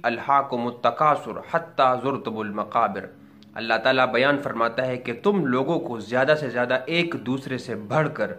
الہاکم التکاثر حتی زرتم المقابر۔ اللہ تعالیٰ بیان فرماتا ہے کہ تم لوگوں کو زیادہ سے زیادہ ایک دوسرے سے بڑھ کر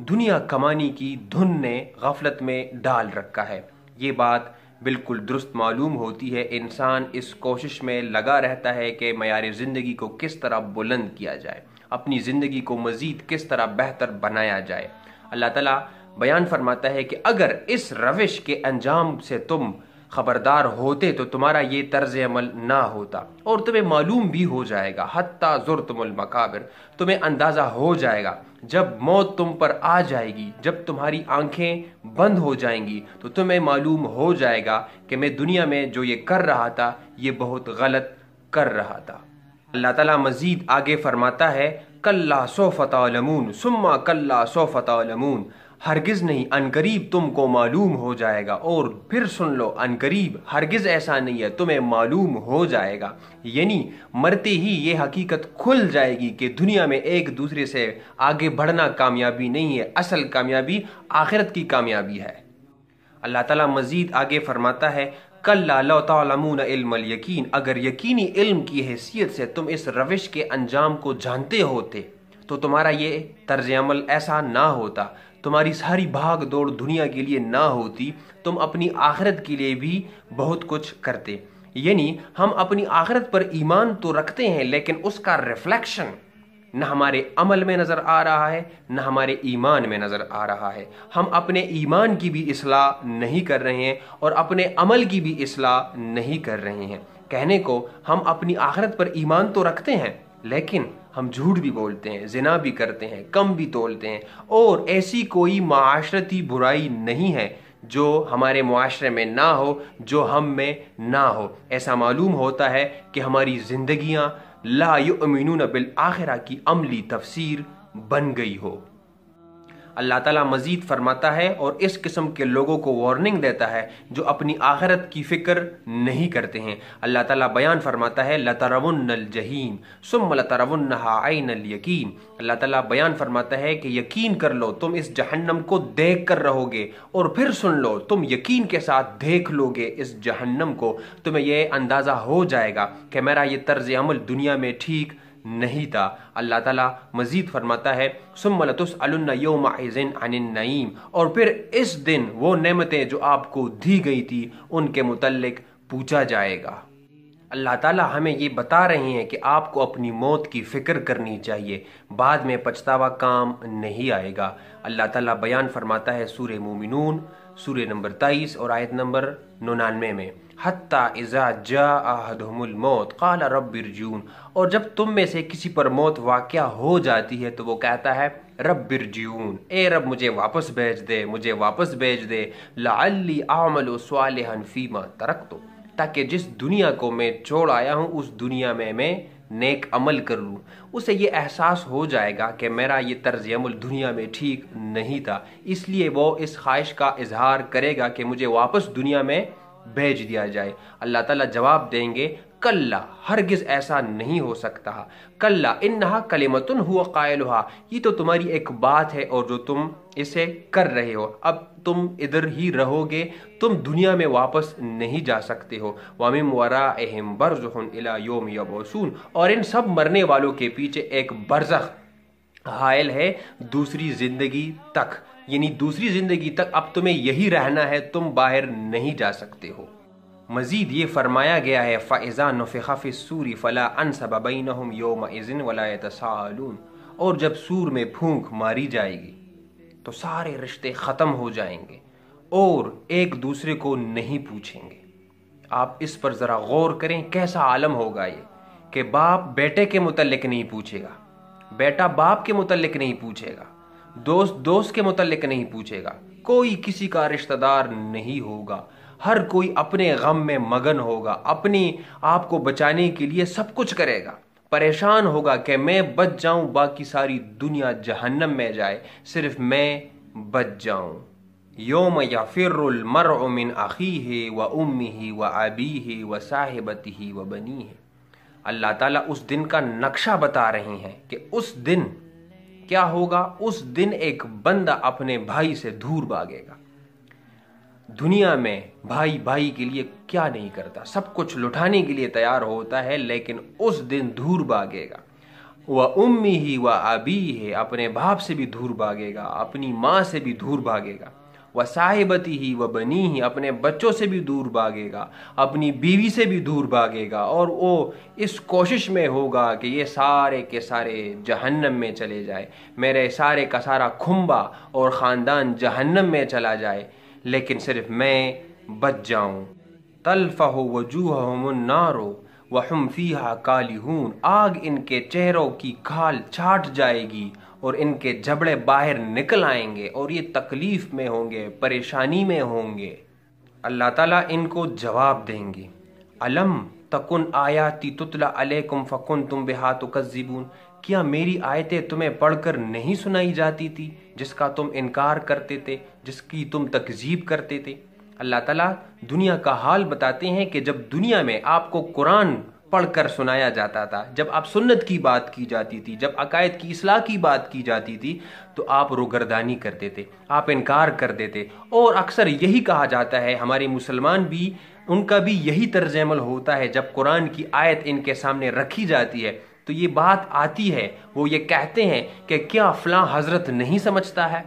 دنیا کمانے کی دھن نے غفلت میں ڈال رکھا ہے۔ یہ بات بالکل درست معلوم ہوتی ہے۔ انسان اس کوشش میں لگا رہتا ہے کہ معیار زندگی کو کس طرح بلند کیا جائے، اپنی زندگی کو مزید کس طرح بہتر بنایا جائے۔ اللہ تعالیٰ بیان فرماتا ہے کہ اگر اس روش کے انجام سے تم خبردار ہوتے تو تمہارا یہ طرز عمل نہ ہوتا، اور تمہیں معلوم بھی ہو جائے گا، حتی زرتم المقابر، تمہیں اندازہ ہو جائے گا جب موت تم پر آ جائے گی، جب تمہاری آنکھیں بند ہو جائیں گی تو تمہیں معلوم ہو جائے گا کہ میں دنیا میں جو یہ کر رہا تھا یہ بہت غلط کر رہا تھا۔ اللہ تعالیٰ مزید آگے فرماتا ہے کلا سوف تعلمون ثم کلا سوف تعلمون، ہرگز نہیں، عنقریب تم کو معلوم ہو جائے گا، اور پھر سن لو، عنقریب، ہرگز ایسا نہیں ہے، تمہیں معلوم ہو جائے گا۔ یعنی مرتے ہی یہ حقیقت کھل جائے گی کہ دنیا میں ایک دوسرے سے آگے بڑھنا کامیابی نہیں ہے، اصل کامیابی آخرت کی کامیابی ہے۔ اللہ تعالیٰ مزید آگے فرماتا ہے کلا لو تعلمون علم الیقین، اگر یقینی علم کی حیثیت سے تم اس روش کے انجام کو جانتے ہوتے تو تمہارا یہ طرز عمل ایسا نہ ہوتا، تمہاری ساری بھاگ دوڑ دنیا کے لیے نہ ہوتی، تم اپنی آخرت کے لیے بھی بہت کچھ کرتے۔ یعنی ہم اپنی آخرت پر ایمان تو رکھتے ہیں لیکن اس کا ریفلیکشن نہ ہمارے عمل میں نظر آ رہا ہے نہ ہمارے ایمان میں نظر آ رہا ہے۔ ہم اپنے ایمان کی بھی اصلاح نہیں کر رہے ہیں اور اپنے عمل کی بھی اصلاح نہیں کر رہے ہیں۔ کہنے کو ہم اپنی آخرت پر ایمان تو رکھتے ہیں لیکن ہم جھوٹ بھی بولتے ہیں، زنا بھی کرتے ہیں، کم بھی تولتے ہیں، اور ایسی کوئی معاشرتی برائی نہیں ہے جو ہمارے معاشرے میں نہ ہو، جو ہم میں نہ ہو۔ ایسا معلوم ہوتا ہے کہ ہماری زندگیاں لا یؤمنون بالآخرہ کی عملی تفسیر بن گئی ہو۔ اللہ تعالیٰ مزید فرماتا ہے اور اس قسم کے لوگوں کو وارننگ دیتا ہے جو اپنی آخرت کی فکر نہیں کرتے ہیں۔ اللہ تعالیٰ بیان فرماتا ہے لَتَرَوُنَّ الْجَحِيمَ ثُمَّ لَتَرَوُنَّهَا عَيْنَ الْيَقِينِ، اللہ تعالیٰ بیان فرماتا ہے کہ یقین کر لو، تم اس جہنم کو دیکھ کر رہو گے، اور پھر سن لو، تم یقین کے ساتھ دیکھ لو گے اس جہنم کو، تمہیں یہ اندازہ ہو جائے گا کہ میرا یہ طرز عمل دنیا میں ٹھیک نہیں تھا۔ اللہ تعالیٰ مزید فرماتا ہے ثم لتسألن یومئذ عن النعیم، اور پھر اس دن وہ نعمتیں جو آپ کو دی گئی تھی ان کے متعلق پوچھا جائے گا۔ اللہ تعالیٰ ہمیں یہ بتا رہے ہیں کہ آپ کو اپنی موت کی فکر کرنی چاہیے، بعد میں پچھتاوا کام نہیں آئے گا۔ اللہ تعالیٰ بیان فرماتا ہے سورہ مومنون سورہ نمبر 23 اور آیت نمبر 99 میں حتیٰ اذا جاء احدهم الموت قال رب ارجعون، اور جب تم میں سے کسی پر موت واقع ہو جاتی ہے تو وہ کہتا ہے رب ارجعون، اے رب مجھے واپس بھیج دے، مجھے واپس بھیج دے، لعلی اعمل صالحا فیما ترکت، تاکہ جس دنیا کو میں چھوڑ آیا ہوں اس دنیا میں نیک عمل کر لوں۔ اسے یہ احساس ہو جائے گا کہ میرا یہ طرز عمل دنیا میں ٹھیک نہیں تھا، اس لیے وہ اس خواہش کا اظہار کرے گا کہ مجھے واپس دنیا میں بھیج دیا جائے۔ اللہ تعالیٰ جواب دیں گے کلا، ہرگز ایسا نہیں ہو سکتا، کلا انہا کلمۃ ہوا قائلہا، یہ تو تمہاری ایک بات ہے اور جو تم اسے کر رہے ہو، اب تم ادھر ہی رہو گے، تم دنیا میں واپس نہیں جا سکتے ہو۔ وَمِن وَرَائِهِمْ بَرْزَخٌ إِلَى يَوْمِ يَبْعَثُونَ، اور ان سب مرنے والوں کے پیچھے ایک برزخ حائل ہے دوسری زندگی تک، یعنی دوسری زندگی تک اب تمہیں یہی رہنا ہے، تم باہر نہیں جا سکتے ہو۔ مزید یہ فرمایا گیا ہے فَإِذَا نُفِخَ فِي الصُّورِ فَلَا أَنْسَبَ بَيْنَهُمْ يَوْمَئِذٍ وَلَا يَتَسَاءَلُونَ، اور جب سور میں پھونک ماری جائے گی تو سارے رشتے ختم ہو جائیں گے اور ایک دوسرے کو نہیں پوچھیں گے۔ آپ اس پر ذرا غور کریں، کیسا عالم ہوگا یہ کہ باپ بیٹے کے متعلق نہیں پوچھے گا، بیٹا باپ کے متعلق نہیں پوچھے گا، دوست دوست کے متعلق نہیں پوچھے گا، کوئی کسی کا رشتہ دار نہیں ہوگا، ہر کوئی اپنے غم میں مگن ہوگا، اپنی آپ کو بچانے کے لیے سب کچھ کرے گا، پریشان ہوگا کہ میں بچ جاؤں، باقی ساری دنیا جہنم میں جائے، صرف میں بچ جاؤں۔ یوم یفر المرء من اخیہ و امہ و ابیہ و صاحبتہ و بنیہ، اللہ تعالیٰ اس دن کا نقشہ بتا رہے ہیں کہ اس دن کیا ہوگا۔ اس دن ایک بندہ اپنے بھائی سے دور بھاگے گا، دنیا میں بھائی بھائی کے لیے کیا نہیں کرتا، سب کچھ لٹانے کے لیے تیار ہوتا ہے، لیکن اس دن دور بھاگے گا۔ وَأُمِّهِ وَأَبِيهِ، اپنے باپ سے بھی دور بھاگے گا، اپنی ماں سے بھی دور بھاگے گا۔ وَصَاحِبَتِهِ وَبَنِيهِ، اپنے بچوں سے بھی دور بھاگے گا، اپنی بیوی سے بھی دور بھاگے گا، اور وہ اس کوشش میں ہوگا کہ یہ سارے کے سارے جہنم میں چلے جائے، میرے سارے کا سارا کھمبا اور خاندان جہنم میں چلا جائے، لیکن صرف میں بچ جاؤں۔ تلفح وجوہہم النار وہم فیہا کالہون، آگ ان کے چہروں کی کھال چھاٹ جائے گی اور ان کے جبڑے باہر نکل آئیں گے، اور یہ تکلیف میں ہوں گے، پریشانی میں ہوں گے۔ اللہ تعالیٰ ان کو جواب دیں گے، علم تکن آیاتی تتلا علیکم فکنتم بہا تکذبون، کیا میری آیتیں تمہیں پڑھ کر نہیں سنائی جاتی تھی جس کا تم انکار کرتے تھے، جس کی تم تکذیب کرتے تھے؟ اللہ تعالیٰ دنیا کا حال بتاتے ہیں کہ جب دنیا میں آپ کو قرآن پڑھ کر سنایا جاتا تھا، جب آپ سنت کی بات کی جاتی تھی، جب عقائد کی اصلاح کی بات کی جاتی تھی، تو آپ روگردانی کرتے تھے، آپ انکار کر دیتے، اور اکثر یہی کہا جاتا ہے، ہمارے مسلمان بھی ان کا بھی یہی طرز عمل ہوتا ہے، جب قرآن کی آیت ان کے سامنے رکھی جاتی ہے تو یہ بات آتی ہے، وہ یہ کہتے ہیں کہ کیا فلاں حضرت نہیں سمجھتا ہے،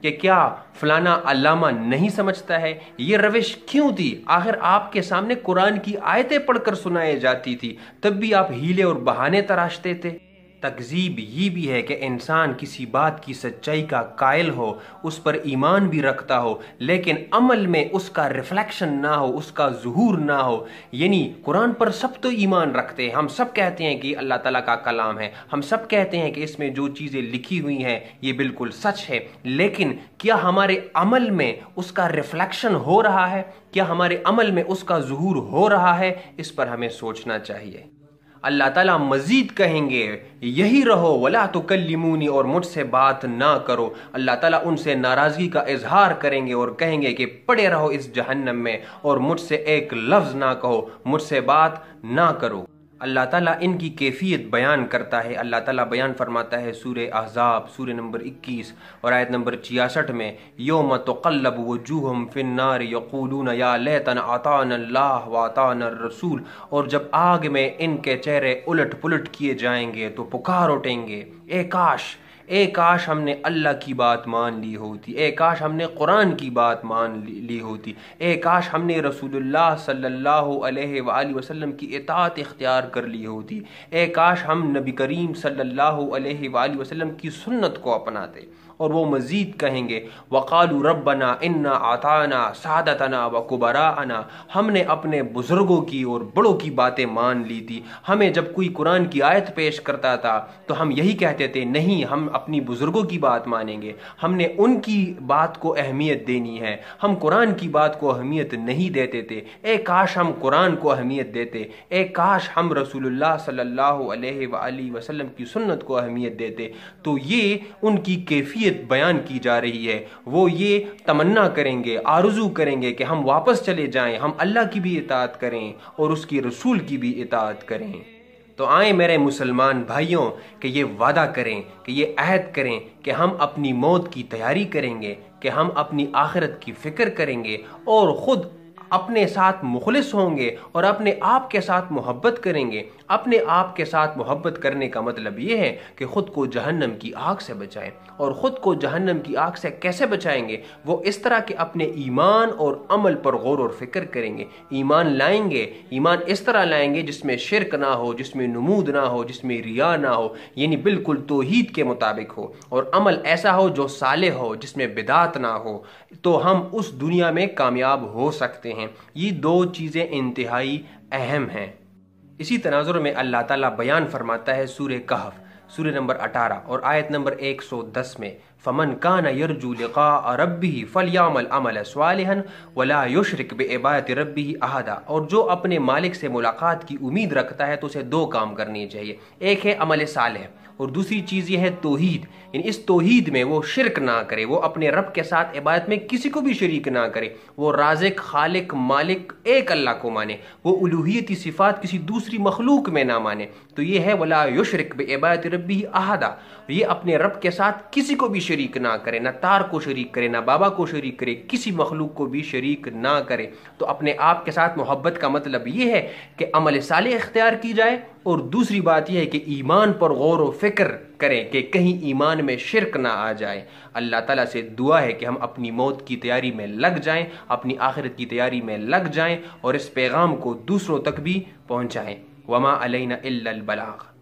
کہ کیا فلانا علامہ نہیں سمجھتا ہے؟ یہ روش کیوں تھی؟ آخر آپ کے سامنے قرآن کی آیتیں پڑھ کر سنائی جاتی تھی، تب بھی آپ ہیلے اور بہانے تراشتے تھے۔ تکذیب یہ بھی ہے کہ انسان کسی بات کی سچائی کا قائل ہو، اس پر ایمان بھی رکھتا ہو، لیکن عمل میں اس کا ریفلیکشن نہ ہو، اس کا ظہور نہ ہو۔ یعنی قرآن پر سب تو ایمان رکھتے ہیں، ہم سب کہتے ہیں کہ اللہ تعالیٰ کا کلام ہے، ہم سب کہتے ہیں کہ اس میں جو چیزیں لکھی ہوئی ہیں یہ بالکل سچ ہے، لیکن کیا ہمارے عمل میں اس کا ریفلیکشن ہو رہا ہے؟ کیا ہمارے عمل میں اس کا ظہور ہو رہا ہے؟ اس پر ہمیں سوچنا چاہیے۔ اللہ تعالیٰ مزید کہیں گے، یہی رہو ولا تکلمونی، اور مجھ سے بات نہ کرو۔ اللہ تعالیٰ ان سے ناراضگی کا اظہار کریں گے اور کہیں گے کہ پڑے رہو اس جہنم میں، اور مجھ سے ایک لفظ نہ کہو، مجھ سے بات نہ کرو۔ اللہ تعالیٰ ان کی کیفیت بیان کرتا ہے۔ اللہ تعالیٰ بیان فرماتا ہے سورہ احزاب سورہ نمبر 21 اور آیت نمبر 66 میں، یوم تقلب وجوہہم فی النار یقولون یا لیتنا اطعنا اللہ واطعنا الرسول، اور جب آگ میں ان کے چہرے الٹ پلٹ کیے جائیں گے تو پکار اٹھیں گے، اے کاش ہم نے اللہ کی بات مان لی ہوتی، اے کاش ہم نے قرآن کی بات مان لی ہوتی، اے کاش ہم نے رسول اللہ صلی اللہ علیہ وآلہ وسلم کی اطاعت اختیار کر لی ہوتی، اے کاش ہم نبی کریم صلی اللہ علیہ وآلہ وسلم کی سنت کو اپناتے۔ اور وہ مزید کہیں گے، وَقَالُوا رَبَّنَا إِنَّا أَطَعْنَا سَادَتَنَا وَكُبَرَاءَنَا، ہم نے اپنے بزرگوں کی اور بڑوں کی باتیں مان لی تھی۔ ہمیں جب کوئی قرآن کی آیت پیش کرتا تھا تو ہم یہی کہتے تھے، نہیں، ہم اپنی بزرگوں کی بات مانیں گے، ہم نے ان کی بات کو اہمیت دینی ہے، ہم قرآن کی بات کو اہمیت نہیں دیتے تھے۔ اے کاش ہم قرآن کو اہمیت دیتے، اے کاش ہم رسول اللہ صلی اللہ علیہ وآلہ وسلم کی سنت کو اہمیت دیتے۔ تو یہ ان کی کیفیت بیان کی جا رہی ہے، وہ یہ تمنا کریں گے، آرزو کریں گے کہ ہم واپس چلے جائیں، ہم اللہ کی بھی اطاعت کریں اور اس کی رسول کی بھی اطاعت کریں۔ تو آئیں میرے مسلمان بھائیوں کہ یہ وعدہ کریں، کہ یہ عہد کریں کہ ہم اپنی موت کی تیاری کریں گے، کہ ہم اپنی آخرت کی فکر کریں گے اور خود اپنے ساتھ مخلص ہوں گے اور اپنے آپ کے ساتھ محبت کریں گے۔ اپنے آپ کے ساتھ محبت کرنے کا مطلب یہ ہے کہ خود کو جہنم کی آگ سے بچائیں، اور خود کو جہنم کی آگ سے کیسے بچائیں گے؟ وہ اس طرح کہ اپنے ایمان اور عمل پر غور و فکر کریں گے، ایمان لائیں گے، ایمان اس طرح لائیں گے جس میں شرک نہ ہو، جس میں نمود نہ ہو، جس میں ریا نہ ہو، یعنی بالکل توحید کے مطابق ہو، اور عمل ایسا ہو جو صالح ہو، جس میں بدعت نہ ہو، تو ہم اس دنیا میں کامیاب ہو سکتے ہیں۔ یہ دو چیزیں انتہائی اہم ہیں۔ اسی تناظر میں اللہ تعالیٰ بیان فرماتا ہے سورہ کہف سورہ نمبر 18 اور آیت نمبر 110 میں، فَمَنْ كَانَ يَرْجُو لِقَاءَ رَبِّهِ فَلْيَعْمَلْ عَمَلًا صَالِحًا وَلَا يُشْرِكْ بِعِبَادَةِ رَبِّهِ أَحَدًا، اور جو اپنے مالک سے ملاقات کی امید رکھتا ہے تو اسے دو کام کرنے چاہیے، ایک ہے عمل صالح اور دوسری چیز یہ ہے توحید، یعنی اس توحید میں وہ شرک نہ کرے، وہ اپنے رب کے ساتھ عبادت میں کسی کو بھی شریک نہ کرے، وہ رازق، خالق، مالک ایک اللہ کو مانے، وہ الوہیتی صفات کسی دوسری مخلوق میں نہ مانے۔ تو یہ ہے وَلَا يُشْرِكْ بِعِبَادَةِ رَبِّهِ أَحَدًا، یہ اپنے رب کے ساتھ کسی کو بھی شریک نہ کرے، نہ تار کو شریک کرے، نہ بابا کو شریک کرے، کسی مخلوق کو بھی شریک نہ کرے۔ تو اپنے آپ کے ساتھ محبت کا مطلب یہ ہے کہ عمل صالح اختیار کی جائے، اور دوسری بات یہ ہے کہ ایمان پر غور و فکر کریں کہ کہیں ایمان میں شرک نہ آ جائے۔ اللہ تعالیٰ سے دعا ہے کہ ہم اپنی موت کی تیاری میں لگ جائیں، اپنی آخرت کی تیاری میں لگ جائیں، اور اس پیغام کو دوسروں تک بھی پہنچائیں۔ وما علینا الا البلاغ۔